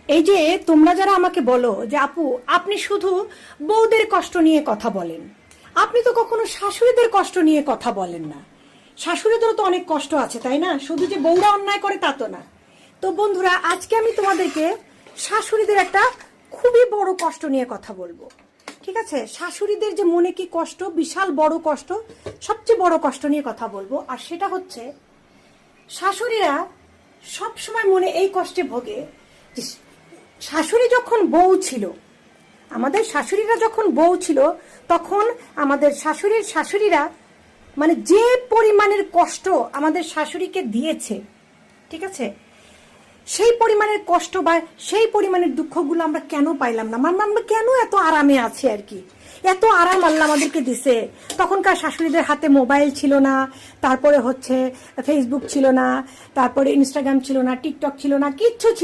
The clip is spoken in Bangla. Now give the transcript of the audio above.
এই যে তোমরা যারা আমাকে বলো যে আপু আপনি শুধু বউদের কষ্ট নিয়ে কথা বলেন, আপনি তো কখনো শাশুড়িদের কষ্ট নিয়ে কথা বলেন না। শাশুড়িদেরও তো অনেক কষ্ট আছে, তাই না? শুধু যে বউরা অন্যায় করে তা তো না। তো বন্ধুরা, আজকে আমি তোমাদেরকে শাশুড়িদের একটা খুবই বড় কষ্ট নিয়ে কথা বলবো। ঠিক আছে? শাশুড়িদের যে মনে কি কষ্ট, বিশাল বড় কষ্ট, সবচেয়ে বড় কষ্ট নিয়ে কথা বলবো। আর সেটা হচ্ছে, শাশুড়িরা সব সময় মনে এই কষ্টে ভোগে যে শাশুড়ি যখন বউ ছিল, আমাদের শাশুড়িরা যখন বউ ছিল, তখন আমাদের শাশুড়িরা মানে যে পরিমাণের কষ্ট আমাদের শাশুড়িকে দিয়েছে, ঠিক আছে, সেই পরিমাণের কষ্ট বা সেই পরিমাণের দুঃখগুলো আমরা কেন পাইলাম না? আমরা কেন এত আরামে আছি আর কি? এত আরাম আল্লাহ আমাদেরকে দিছে। তখনকার শাশুড়িদের হাতে মোবাইল ছিল না, তারপরে হচ্ছে ফেসবুক ছিল না, তারপরে ইনস্টাগ্রাম ছিল না, টিকটক ছিল না, কিচ্ছু ছিল